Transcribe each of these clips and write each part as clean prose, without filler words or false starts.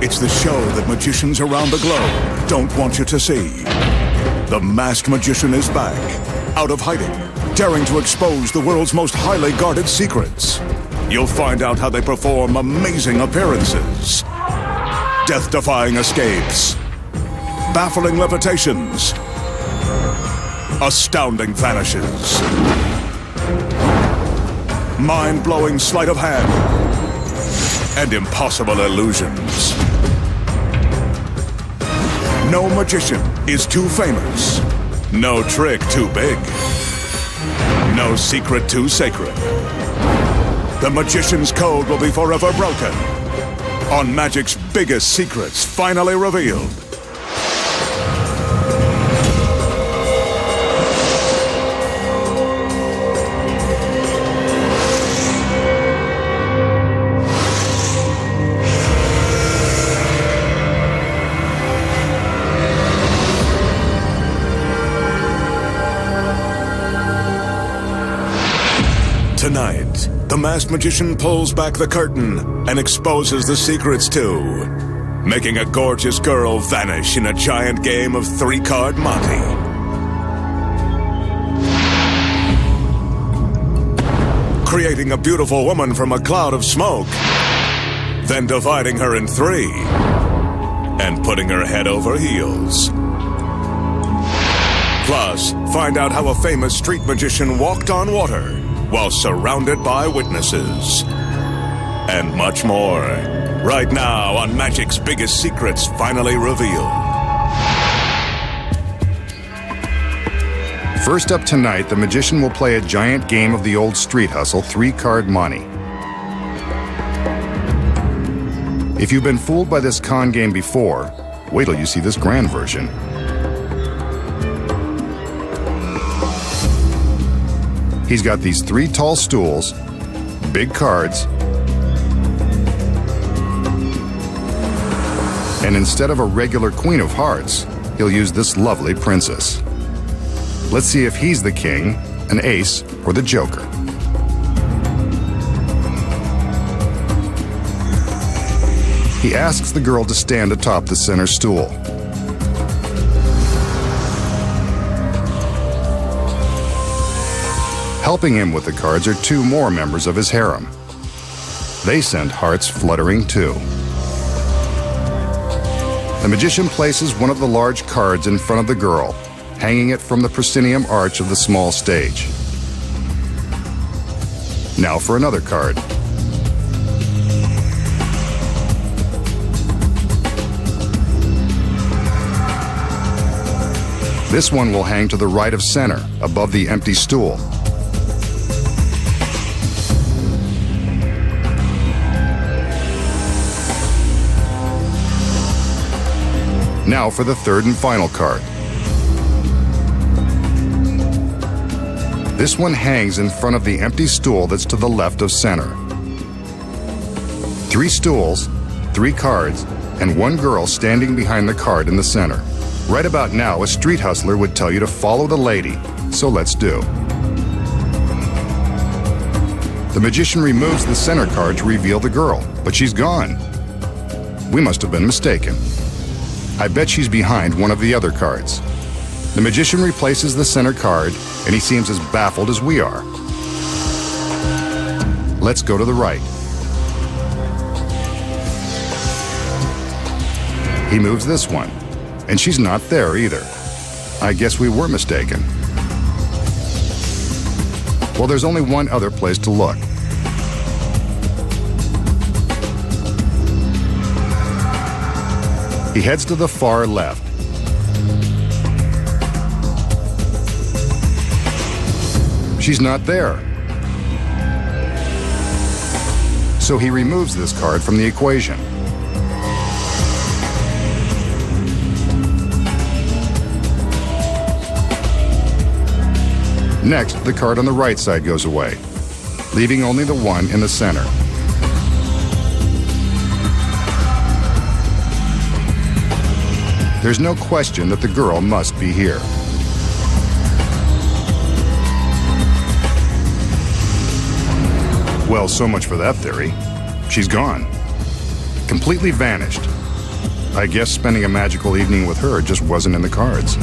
It's the show that magicians around the globe don't want you to see. The Masked Magician is back, out of hiding, daring to expose the world's most highly guarded secrets. You'll find out how they perform amazing appearances, death-defying escapes, baffling levitations, astounding vanishes, mind-blowing sleight of hand, and impossible illusions. No magician is too famous. No trick too big. No secret too sacred. The magician's code will be forever broken on magic's biggest secrets finally revealed. Tonight, the Masked Magician pulls back the curtain and exposes the secrets too, making a gorgeous girl vanish in a giant game of 3-card Monte. Creating a beautiful woman from a cloud of smoke, then dividing her in 3 and putting her head over heels. Plus, find out how a famous street magician walked on water while surrounded by witnesses. And much more. Right now on Magic's Biggest Secrets Finally Revealed. First up tonight, the magician will play a giant game of the old street hustle, 3-card Monte. If you've been fooled by this con game before, wait till you see this grand version. He's got these 3 tall stools, big cards, and instead of a regular Queen of Hearts, he'll use this lovely princess. Let's see if he's the king, an ace, or the joker. He asks the girl to stand atop the center stool. Helping him with the cards are 2 more members of his harem. They send hearts fluttering too. The magician places one of the large cards in front of the girl, hanging it from the proscenium arch of the small stage. Now for another card. This one will hang to the right of center, above the empty stool. Now for the 3rd and final card. This one hangs in front of the empty stool that's to the left of center. 3 stools, 3 cards, and 1 girl standing behind the card in the center. Right about now, a street hustler would tell you to follow the lady, so let's do. The magician removes the center card to reveal the girl, but she's gone. We must have been mistaken. I bet she's behind one of the other cards. The magician replaces the center card, and he seems as baffled as we are. Let's go to the right. He moves this one, and she's not there either. I guess we were mistaken. Well, there's only one other place to look. He heads to the far left. She's not there. So he removes this card from the equation. Next, the card on the right side goes away, leaving only the one in the center. There's no question that the girl must be here. Well, so much for that theory. She's gone. Completely vanished. I guess spending a magical evening with her just wasn't in the cards.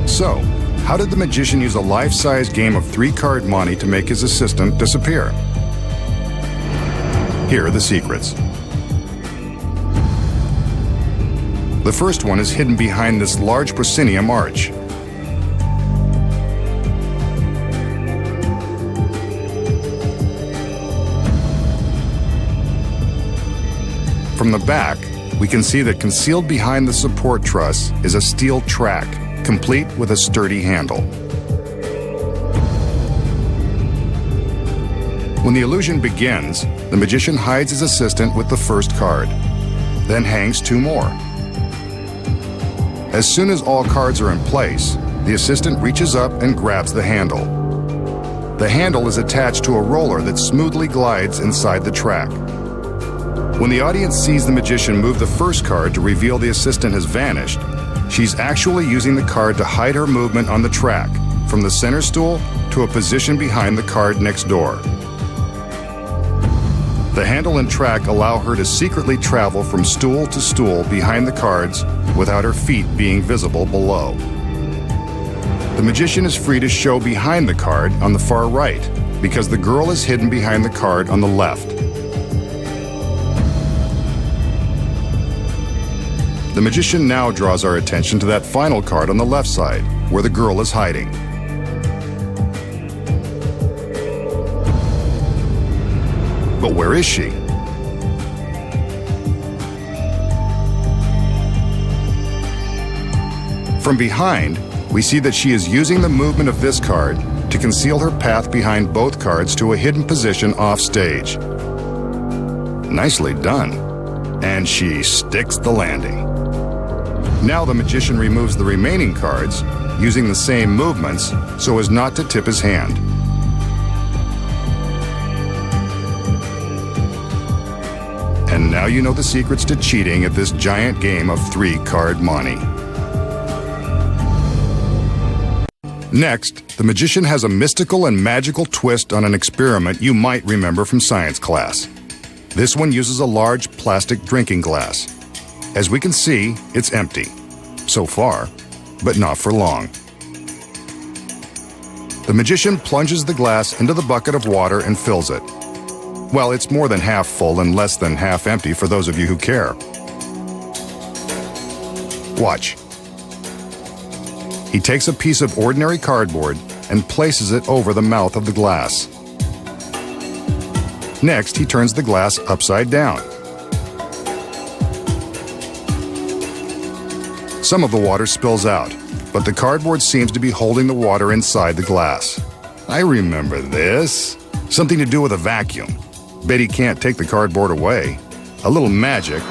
So, how did the magician use a life-size game of 3-card monte to make his assistant disappear? Here are the secrets. The first one is hidden behind this large proscenium arch. From the back, we can see that concealed behind the support truss is a steel track, complete with a sturdy handle. When the illusion begins, the magician hides his assistant with the first card, then hangs 2 more. As soon as all cards are in place, the assistant reaches up and grabs the handle. The handle is attached to a roller that smoothly glides inside the track. When the audience sees the magician move the first card to reveal the assistant has vanished, she's actually using the card to hide her movement on the track, from the center stool to a position behind the card next door. The handle and track allow her to secretly travel from stool to stool behind the cards without her feet being visible below. The magician is free to show behind the card on the far right, because the girl is hidden behind the card on the left. The magician now draws our attention to that final card on the left side, where the girl is hiding. But where is she? From behind, we see that she is using the movement of this card to conceal her path behind both cards to a hidden position off stage. Nicely done. And she sticks the landing. Now the magician removes the remaining cards, using the same movements so as not to tip his hand. And now you know the secrets to cheating at this giant game of 3-card monte. Next, the magician has a mystical and magical twist on an experiment you might remember from science class. This one uses a large plastic drinking glass. As we can see, it's empty. So far, but not for long. The magician plunges the glass into the bucket of water and fills it. Well, it's more than half full and less than half empty for those of you who care. Watch. He takes a piece of ordinary cardboard and places it over the mouth of the glass. Next, he turns the glass upside down. Some of the water spills out, but the cardboard seems to be holding the water inside the glass. I remember this. Something to do with a vacuum. Bet he can't take the cardboard away. A little magic,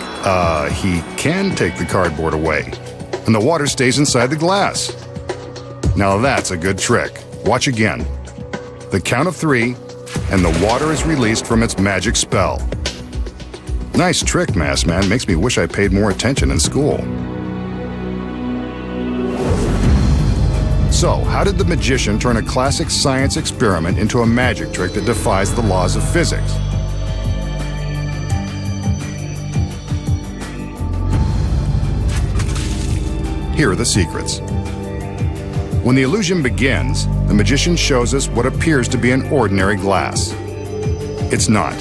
he can take the cardboard away. And the water stays inside the glass. Now that's a good trick. Watch again. The count of 3, and the water is released from its magic spell. Nice trick, Masked Man. Makes me wish I paid more attention in school. So, how did the magician turn a classic science experiment into a magic trick that defies the laws of physics? Here are the secrets. When the illusion begins, the magician shows us what appears to be an ordinary glass. It's not.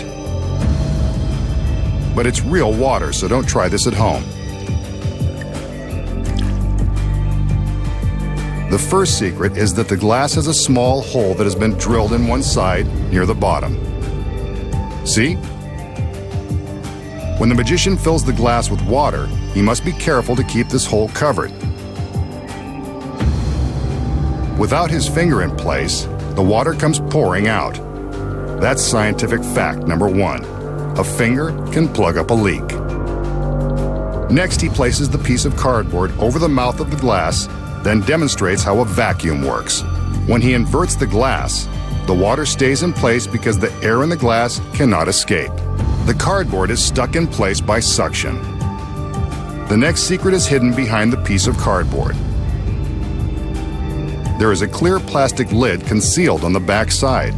But it's real water, so don't try this at home. The first secret is that the glass has a small hole that has been drilled in one side near the bottom. See? When the magician fills the glass with water, he must be careful to keep this hole covered. Without his finger in place, the water comes pouring out. That's scientific fact number 1. A finger can plug up a leak. Next, he places the piece of cardboard over the mouth of the glass, then demonstrates how a vacuum works. When he inverts the glass, the water stays in place because the air in the glass cannot escape. The cardboard is stuck in place by suction. The next secret is hidden behind the piece of cardboard. there is a clear plastic lid concealed on the back side.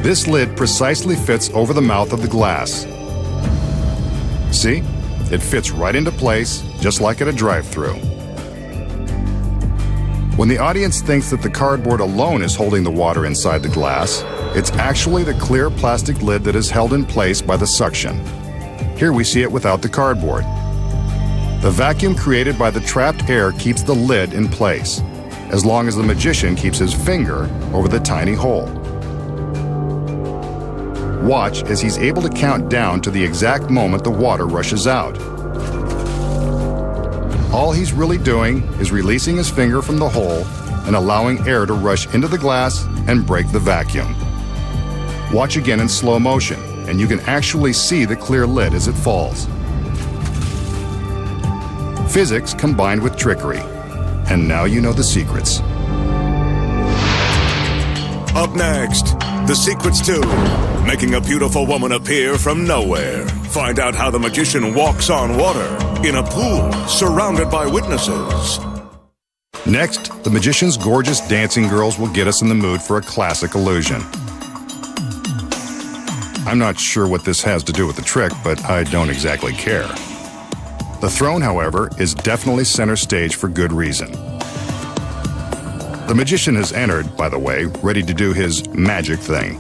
This lid precisely fits over the mouth of the glass. See? It fits right into place, just like at a drive-thru. When the audience thinks that the cardboard alone is holding the water inside the glass, it's actually the clear plastic lid that is held in place by the suction. Here we see it without the cardboard. The vacuum created by the trapped air keeps the lid in place, as long as the magician keeps his finger over the tiny hole. Watch as he's able to count down to the exact moment the water rushes out. All he's really doing is releasing his finger from the hole and allowing air to rush into the glass and break the vacuum. Watch again in slow motion, and you can actually see the clear lid as it falls. Physics combined with trickery. And now you know the secrets. Up next, The Secrets 2, making a beautiful woman appear from nowhere. Find out how the magician walks on water in a pool surrounded by witnesses. Next, the magician's gorgeous dancing girls will get us in the mood for a classic illusion. I'm not sure what this has to do with the trick, but I don't exactly care. The throne, however, is definitely center stage for good reason. The magician has entered, by the way, ready to do his magic thing.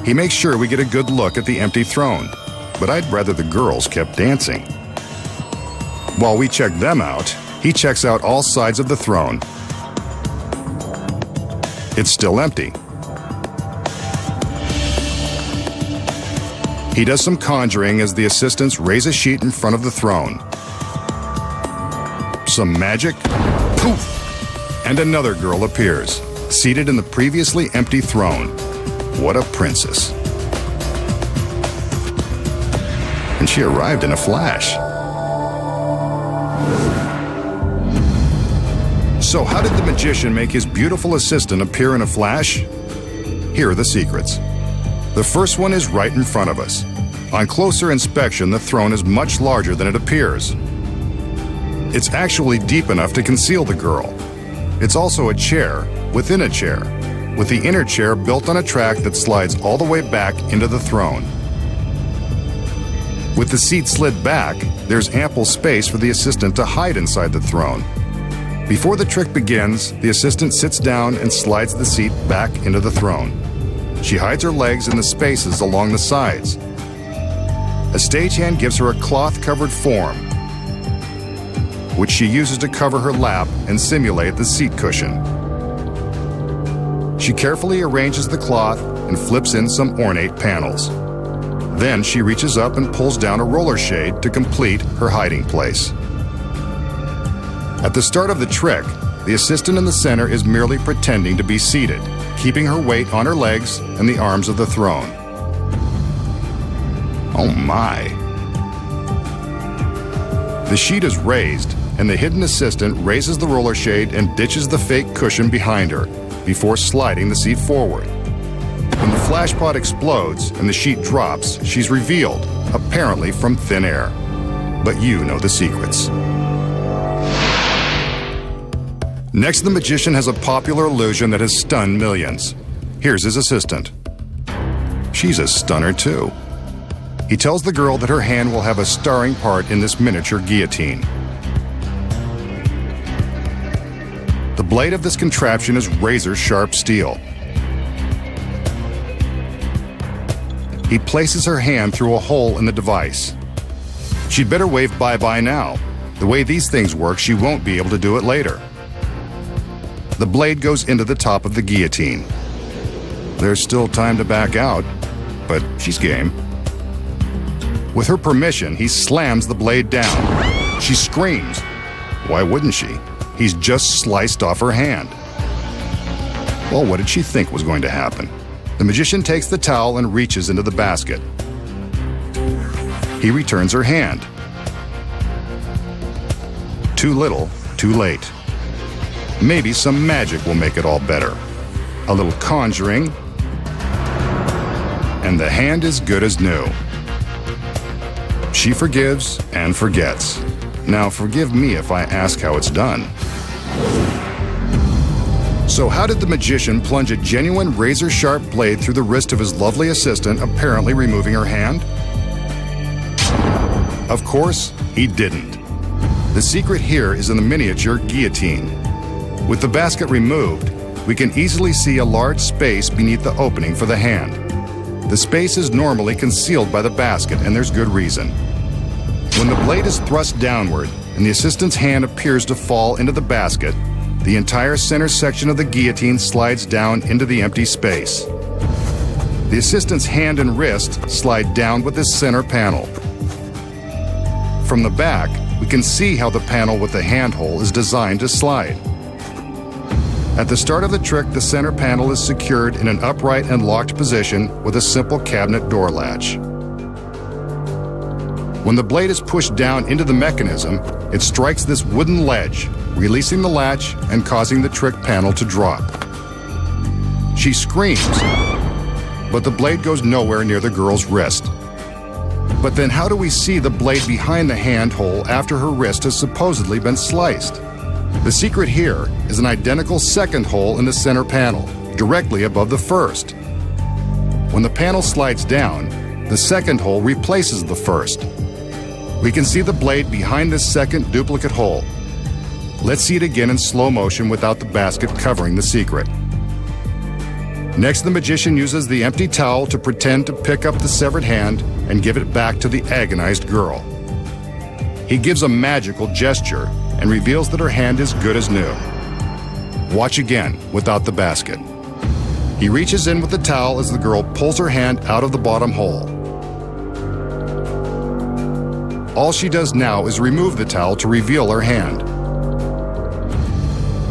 He makes sure we get a good look at the empty throne, but I'd rather the girls kept dancing. While we check them out, he checks out all sides of the throne. It's still empty. He does some conjuring as the assistants raise a sheet in front of the throne. Some magic, poof! And another girl appears, seated in the previously empty throne. What a princess. And she arrived in a flash. So how did the magician make his beautiful assistant appear in a flash? Here are the secrets. The first one is right in front of us. On closer inspection, the throne is much larger than it appears. It's actually deep enough to conceal the girl. It's also a chair within a chair, with the inner chair built on a track that slides all the way back into the throne. With the seat slid back, there's ample space for the assistant to hide inside the throne. Before the trick begins, the assistant sits down and slides the seat back into the throne. She hides her legs in the spaces along the sides. A stagehand gives her a cloth-covered form, which she uses to cover her lap and simulate the seat cushion. She carefully arranges the cloth and flips in some ornate panels. Then she reaches up and pulls down a roller shade to complete her hiding place. At the start of the trick, the assistant in the center is merely pretending to be seated, keeping her weight on her legs and the arms of the throne. Oh my! The sheet is raised, and the hidden assistant raises the roller shade and ditches the fake cushion behind her before sliding the seat forward. When the flash pod explodes and the sheet drops, she's revealed, apparently from thin air. But you know the secrets. Next, the magician has a popular illusion that has stunned millions. Here's his assistant. She's a stunner too. He tells the girl that her hand will have a starring part in this miniature guillotine. The blade of this contraption is razor-sharp steel. He places her hand through a hole in the device. She'd better wave bye-bye now. The way these things work, she won't be able to do it later. The blade goes into the top of the guillotine. There's still time to back out, but she's game. With her permission, he slams the blade down. She screams. Why wouldn't she? He's just sliced off her hand. Well, what did she think was going to happen? The magician takes the towel and reaches into the basket. He returns her hand. Too little, too late. Maybe some magic will make it all better. A little conjuring, and the hand is good as new. She forgives and forgets. Now forgive me if I ask how it's done. So how did the magician plunge a genuine razor-sharp blade through the wrist of his lovely assistant, apparently removing her hand? Of course, he didn't. The secret here is in the miniature guillotine. With the basket removed, we can easily see a large space beneath the opening for the hand. The space is normally concealed by the basket, and there's good reason. When the blade is thrust downward and the assistant's hand appears to fall into the basket, the entire center section of the guillotine slides down into the empty space. The assistant's hand and wrist slide down with this center panel. From the back, we can see how the panel with the handhole is designed to slide. At the start of the trick, the center panel is secured in an upright and locked position with a simple cabinet door latch. When the blade is pushed down into the mechanism, it strikes this wooden ledge, releasing the latch and causing the trick panel to drop. She screams, but the blade goes nowhere near the girl's wrist. But then how do we see the blade behind the handhole after her wrist has supposedly been sliced? The secret here is an identical second hole in the center panel, directly above the first. When the panel slides down, the second hole replaces the first. We can see the blade behind this second duplicate hole. Let's see it again in slow motion without the basket covering the secret. Next, the magician uses the empty towel to pretend to pick up the severed hand and give it back to the agonized girl. He gives a magical gesture and reveals that her hand is good as new. Watch again without the basket. He reaches in with the towel as the girl pulls her hand out of the bottom hole. All she does now is remove the towel to reveal her hand.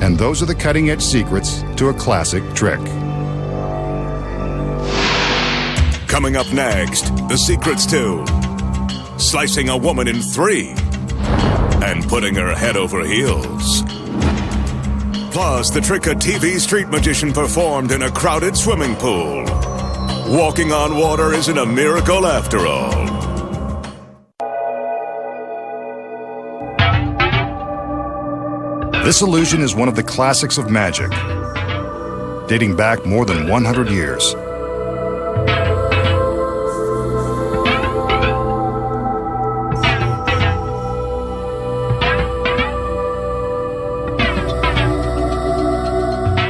And those are the cutting-edge secrets to a classic trick. Coming up next, the secrets to slicing a woman in 3 and putting her head over heels. Plus, the trick a TV street magician performed in a crowded swimming pool. Walking on water isn't a miracle after all. This illusion is one of the classics of magic, dating back more than 100 years.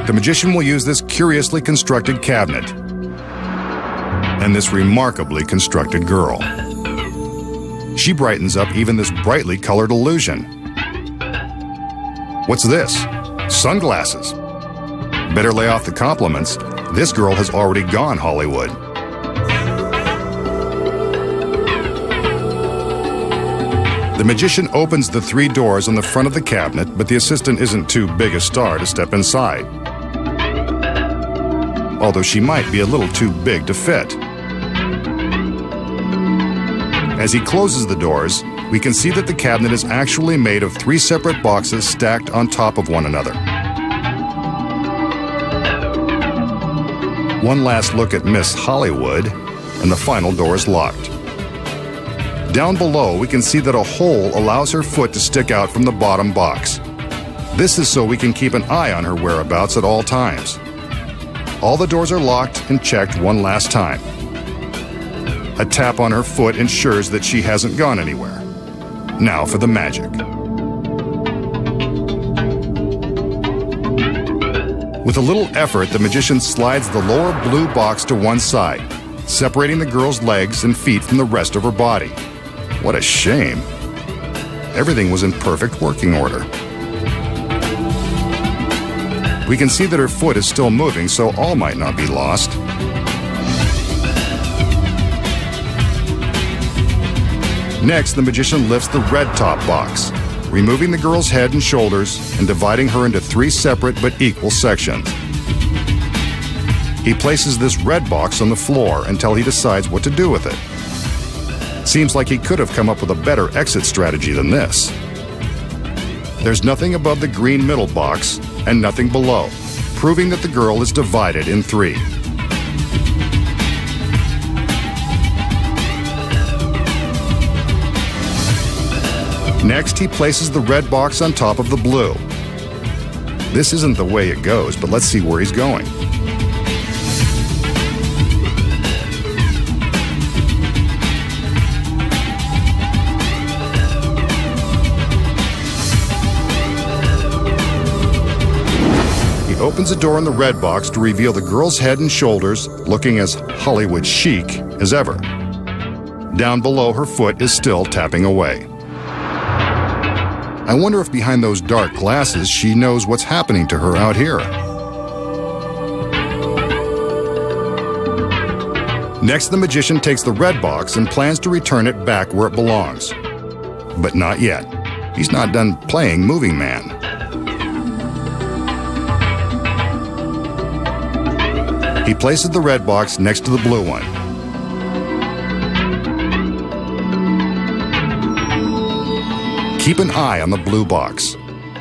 The magician will use this curiously constructed cabinet and this remarkably constructed girl. She brightens up even this brightly colored illusion. What's this? Sunglasses. Better lay off the compliments. This girl has already gone Hollywood. The magician opens the 3 doors on the front of the cabinet, but the assistant isn't too big a star to step inside. Although she might be a little too big to fit. As he closes the doors, we can see that the cabinet is actually made of 3 separate boxes stacked on top of one another. One last look at Miss Hollywood, and the final door is locked. Down below, we can see that a hole allows her foot to stick out from the bottom box. This is so we can keep an eye on her whereabouts at all times. All the doors are locked and checked one last time. A tap on her foot ensures that she hasn't gone anywhere. Now for the magic. With a little effort, the magician slides the lower blue box to one side, separating the girl's legs and feet from the rest of her body. What a shame. Everything was in perfect working order. We can see that her foot is still moving, so all might not be lost. Next, the magician lifts the red top box, removing the girl's head and shoulders and dividing her into 3 separate but equal sections. He places this red box on the floor until he decides what to do with it. Seems like he could have come up with a better exit strategy than this. There's nothing above the green middle box and nothing below, proving that the girl is divided in 3. Next, he places the red box on top of the blue. This isn't the way it goes, but let's see where he's going. He opens a door in the red box to reveal the girl's head and shoulders, looking as Hollywood chic as ever. Down below, her foot is still tapping away. I wonder if behind those dark glasses she knows what's happening to her out here. Next, the magician takes the red box and plans to return it back where it belongs. But not yet. He's not done playing Moving Man. He places the red box next to the blue one. Keep an eye on the blue box.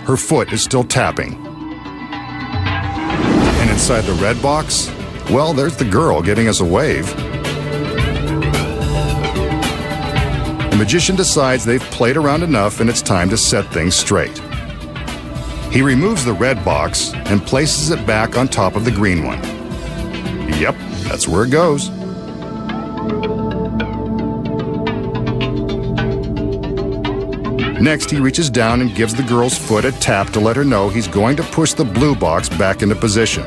Her foot is still tapping. And inside the red box, well, there's the girl giving us a wave. The magician decides they've played around enough and it's time to set things straight. He removes the red box and places it back on top of the green one. Yep, that's where it goes. Next, he reaches down and gives the girl's foot a tap to let her know he's going to push the blue box back into position.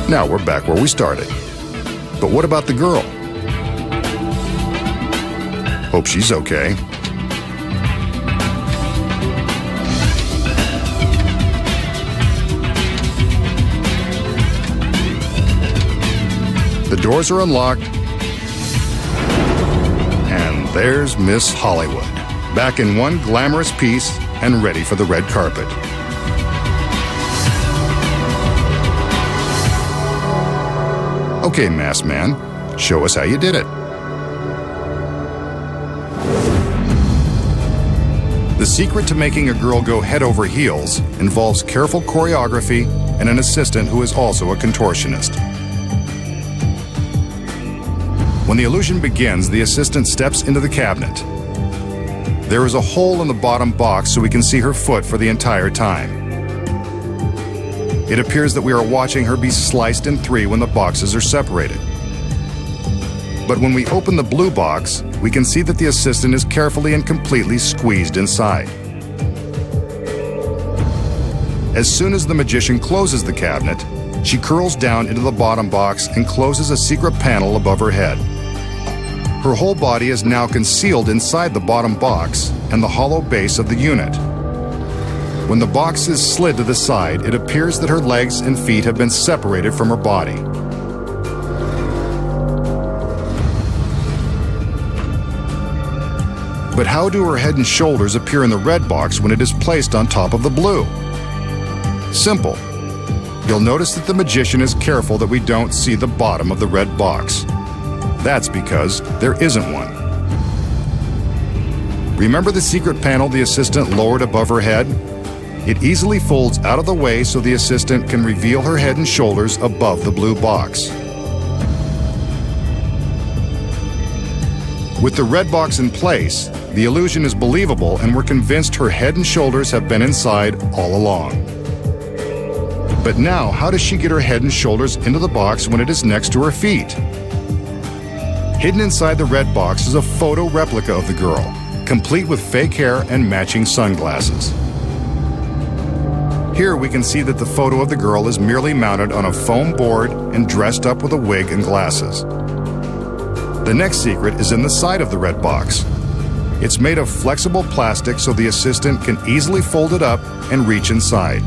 Now we're back where we started. But what about the girl? Hope she's okay. The doors are unlocked. And there's Miss Hollywood, back in one glamorous piece and ready for the red carpet. Okay, Masked Man, show us how you did it. The secret to making a girl go head over heels involves careful choreography and an assistant who is also a contortionist. When the illusion begins, the assistant steps into the cabinet. There is a hole in the bottom box so we can see her foot for the entire time. It appears that we are watching her be sliced in three when the boxes are separated. But when we open the blue box, we can see that the assistant is carefully and completely squeezed inside. As soon as the magician closes the cabinet, she curls down into the bottom box and closes a secret panel above her head. Her whole body is now concealed inside the bottom box and the hollow base of the unit. When the box is slid to the side, it appears that her legs and feet have been separated from her body. But how do her head and shoulders appear in the red box when it is placed on top of the blue? Simple. You'll notice that the magician is careful that we don't see the bottom of the red box. That's because there isn't one. Remember the secret panel the assistant lowered above her head? It easily folds out of the way so the assistant can reveal her head and shoulders above the blue box. With the red box in place, the illusion is believable and we're convinced her head and shoulders have been inside all along. But now, how does she get her head and shoulders into the box when it is next to her feet? Hidden inside the red box is a photo replica of the girl, complete with fake hair and matching sunglasses. Here we can see that the photo of the girl is merely mounted on a foam board and dressed up with a wig and glasses. The next secret is in the side of the red box. It's made of flexible plastic so the assistant can easily fold it up and reach inside.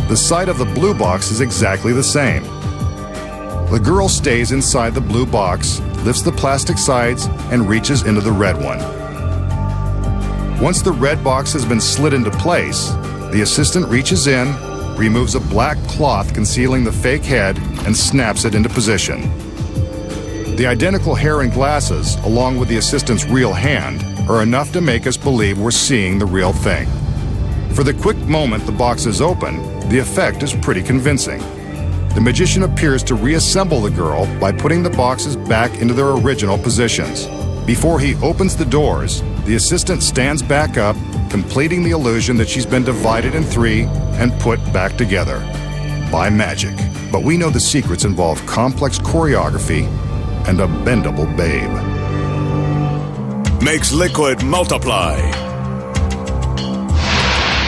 The side of the blue box is exactly the same. The girl stays inside the blue box, lifts the plastic sides, and reaches into the red one. Once the red box has been slid into place, the assistant reaches in, removes a black cloth concealing the fake head, and snaps it into position. The identical hair and glasses, along with the assistant's real hand, are enough to make us believe we're seeing the real thing. For the quick moment the box is open, the effect is pretty convincing. The magician appears to reassemble the girl by putting the boxes back into their original positions. Before he opens the doors, the assistant stands back up, completing the illusion that she's been divided in three and put back together by magic. But we know the secrets involve complex choreography and a bendable babe. Makes liquid multiply.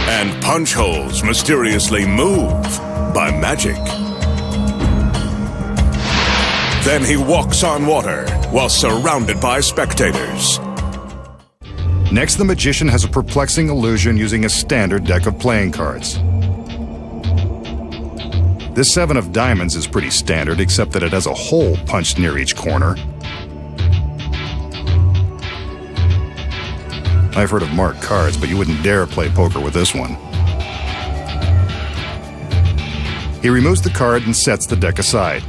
And punch holes mysteriously move by magic. Then he walks on water while surrounded by spectators. Next, the magician has a perplexing illusion using a standard deck of playing cards. This 7 of diamonds is pretty standard, except that it has a hole punched near each corner. I've heard of marked cards, but you wouldn't dare play poker with this one. He removes the card and sets the deck aside.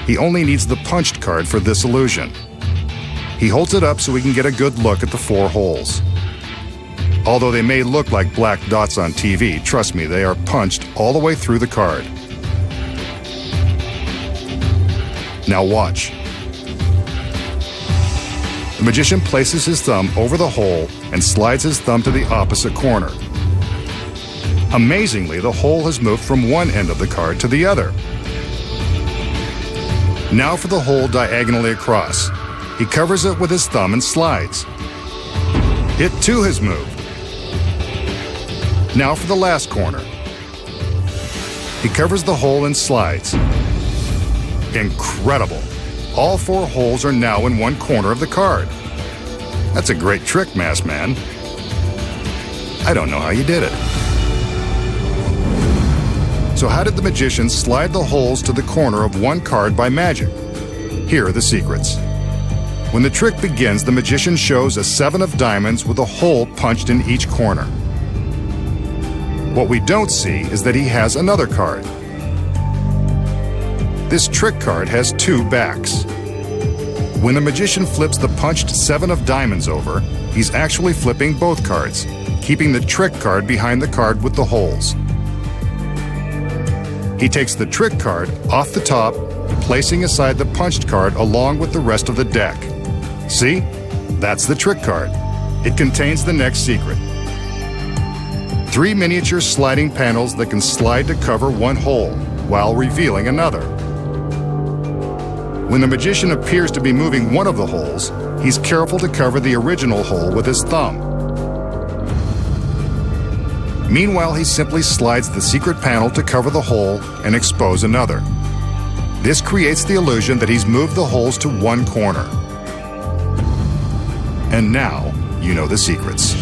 He only needs the punched card for this illusion. He holds it up so we can get a good look at the 4 holes. Although they may look like black dots on TV, trust me, they are punched all the way through the card. Now watch. The magician places his thumb over the hole and slides his thumb to the opposite corner. Amazingly, the hole has moved from one end of the card to the other. Now for the hole diagonally across. He covers it with his thumb and slides. It too has moved. Now for the last corner. He covers the hole and slides. Incredible! All 4 holes are now in one corner of the card. That's a great trick, Masked Man. I don't know how you did it. So how did the magician slide the holes to the corner of one card by magic? Here are the secrets. When the trick begins, the magician shows a 7 of diamonds with a hole punched in each corner. What we don't see is that he has another card. This trick card has 2 backs. When the magician flips the punched 7 of diamonds over, he's actually flipping both cards, keeping the trick card behind the card with the holes. He takes the trick card off the top, placing aside the punched card along with the rest of the deck. See? That's the trick card. It contains the next secret. 3 miniature sliding panels that can slide to cover one hole while revealing another. When the magician appears to be moving one of the holes, he's careful to cover the original hole with his thumb. Meanwhile, he simply slides the secret panel to cover the hole and expose another. This creates the illusion that he's moved the holes to one corner. And now, you know the secrets.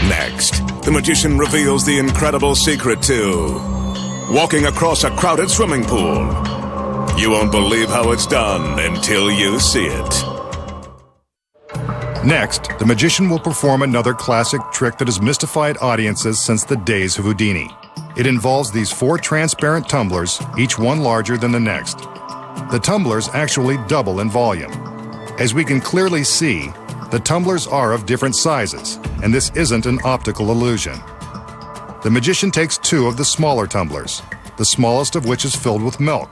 Next, the magician reveals the incredible secret to walking across a crowded swimming pool. You won't believe how it's done until you see it. Next, the magician will perform another classic trick that has mystified audiences since the days of Houdini. It involves these 4 transparent tumblers, each one larger than the next. The tumblers actually double in volume. As we can clearly see, the tumblers are of different sizes, and this isn't an optical illusion. The magician takes 2 of the smaller tumblers, the smallest of which is filled with milk.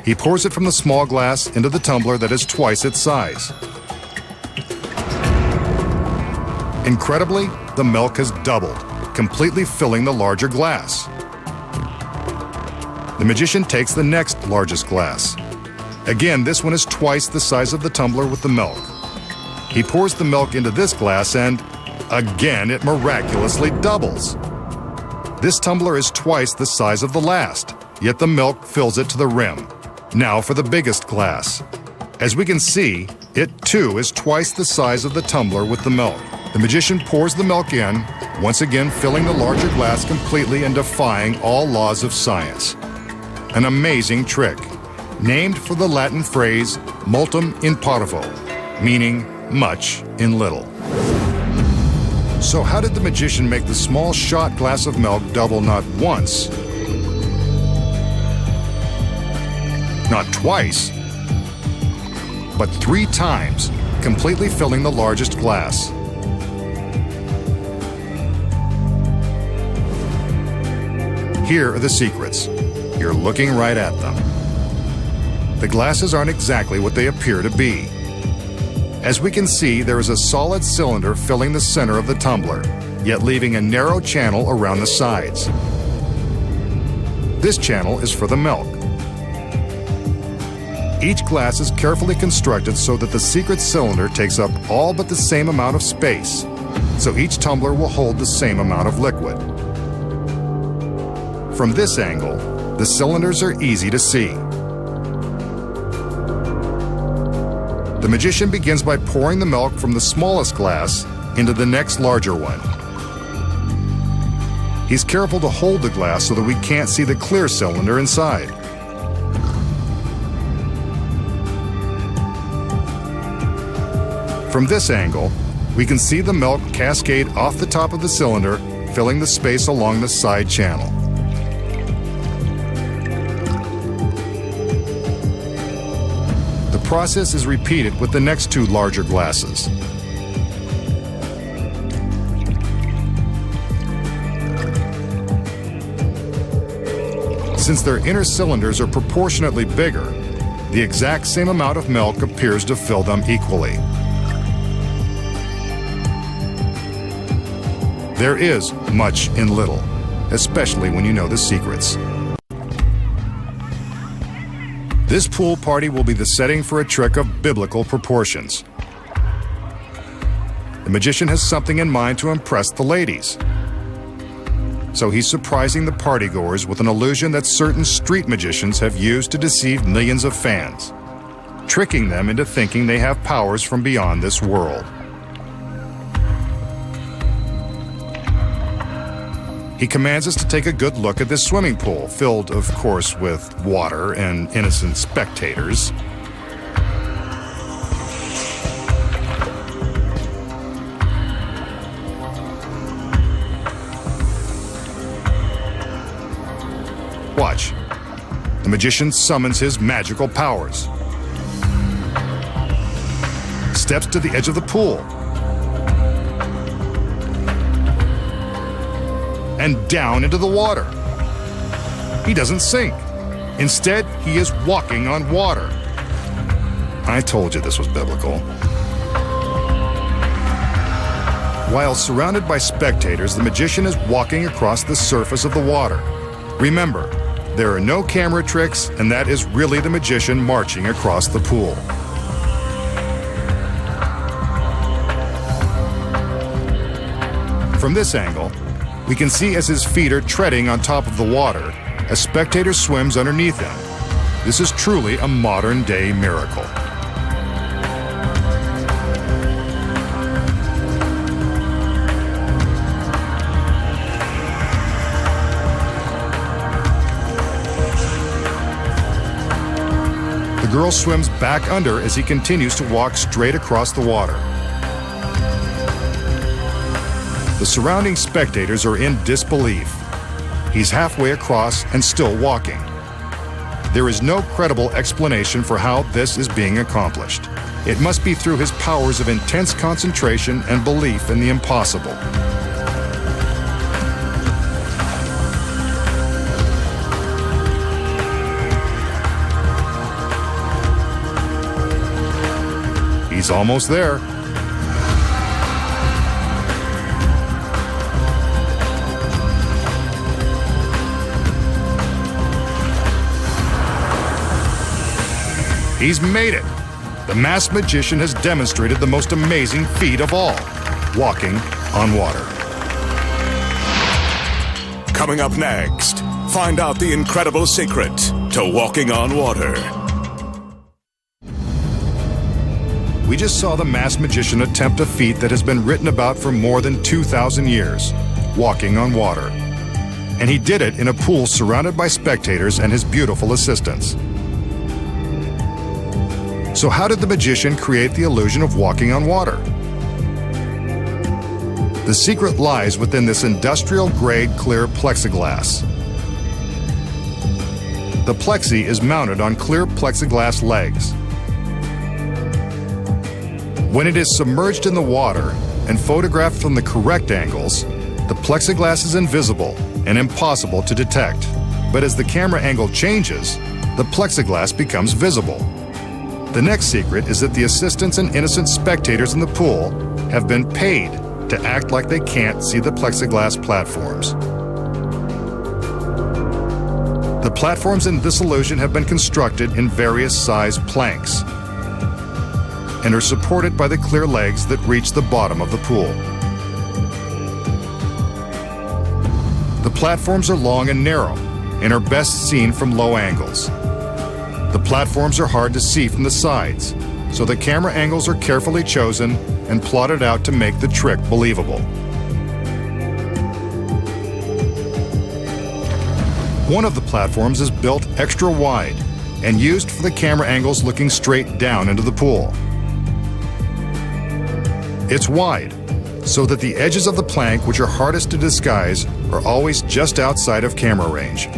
He pours it from the small glass into the tumbler that is twice its size. Incredibly, the milk has doubled, completely filling the larger glass. The magician takes the next largest glass. Again, this one is twice the size of the tumbler with the milk. He pours the milk into this glass and, again, it miraculously doubles. This tumbler is twice the size of the last, yet the milk fills it to the rim. Now for the biggest glass. As we can see, it too is twice the size of the tumbler with the milk. The magician pours the milk in, once again filling the larger glass completely and defying all laws of science. An amazing trick, named for the Latin phrase multum in parvo, meaning much in little. So how did the magician make the small shot glass of milk double not once, not twice, but 3 times, completely filling the largest glass? Here are the secrets. You're looking right at them. the glasses aren't exactly what they appear to be. As we can see, there is a solid cylinder filling the center of the tumbler, yet leaving a narrow channel around the sides. This channel is for the milk. Each glass is carefully constructed so that the secret cylinder takes up all but the same amount of space, so each tumbler will hold the same amount of liquid. From this angle, the cylinders are easy to see. The magician begins by pouring the milk from the smallest glass into the next larger one. He's careful to hold the glass so that we can't see the clear cylinder inside. From this angle, we can see the milk cascade off the top of the cylinder, filling the space along the side channel. The process is repeated with the next two larger glasses. Since their inner cylinders are proportionately bigger, the exact same amount of milk appears to fill them equally. There is much in little, especially when you know the secrets. This pool party will be the setting for a trick of biblical proportions. The magician has something in mind to impress the ladies. So he's surprising the partygoers with an illusion that certain street magicians have used to deceive millions of fans, tricking them into thinking they have powers from beyond this world. He commands us to take a good look at this swimming pool, filled, of course, with water and innocent spectators. Watch. The magician summons his magical powers. Steps to the edge of the pool. And down into the water. He doesn't sink. Instead, he is walking on water. I told you this was biblical. While surrounded by spectators, the magician is walking across the surface of the water. Remember, there are no camera tricks, and that is really the magician marching across the pool. From this angle, we can see as his feet are treading on top of the water, a spectator swims underneath him. This is truly a modern-day miracle. The girl swims back under as he continues to walk straight across the water. The surrounding spectators are in disbelief. He's halfway across and still walking. There is no credible explanation for how this is being accomplished. It must be through his powers of intense concentration and belief in the impossible. He's almost there. He's made it! The masked magician has demonstrated the most amazing feat of all, walking on water. Coming up next, find out the incredible secret to walking on water. We just saw the masked magician attempt a feat that has been written about for more than 2,000 years, walking on water. And he did it in a pool surrounded by spectators and his beautiful assistants. So how did the magician create the illusion of walking on water? The secret lies within this industrial-grade clear plexiglass. The plexi is mounted on clear plexiglass legs. When it is submerged in the water and photographed from the correct angles, the plexiglass is invisible and impossible to detect. But as the camera angle changes, the plexiglass becomes visible. The next secret is that the assistants and innocent spectators in the pool have been paid to act like they can't see the plexiglass platforms. The platforms in this illusion have been constructed in various size planks and are supported by the clear legs that reach the bottom of the pool. The platforms are long and narrow and are best seen from low angles. The platforms are hard to see from the sides, so the camera angles are carefully chosen and plotted out to make the trick believable. One of the platforms is built extra wide and used for the camera angles looking straight down into the pool. It's wide, so that the edges of the plank, which are hardest to disguise, are always just outside of camera range.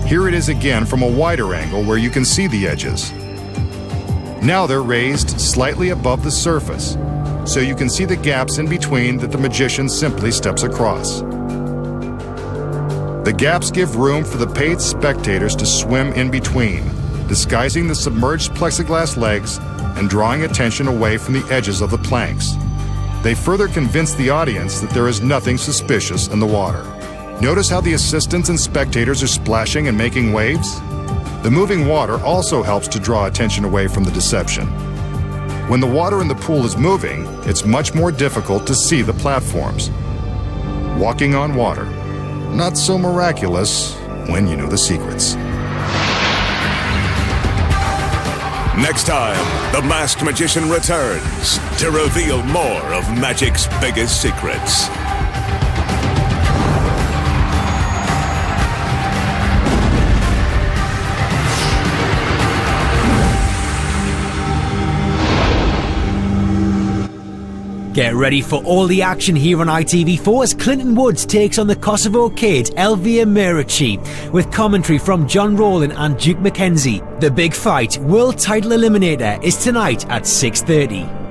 Here it is again from a wider angle where you can see the edges. Now they're raised slightly above the surface, so you can see the gaps in between that the magician simply steps across. The gaps give room for the paid spectators to swim in between, disguising the submerged plexiglass legs and drawing attention away from the edges of the planks. They further convince the audience that there is nothing suspicious in the water. Notice how the assistants and spectators are splashing and making waves? The moving water also helps to draw attention away from the deception. When the water in the pool is moving, it's much more difficult to see the platforms. Walking on water, not so miraculous when you know the secrets. Next time, the Masked Magician returns to reveal more of magic's biggest secrets. Get ready for all the action here on ITV4 as Clinton Woods takes on the Kosovo Kid Elvira Merici, with commentary from John Rowland and Duke McKenzie. The big fight, World Title Eliminator, is tonight at 6:30.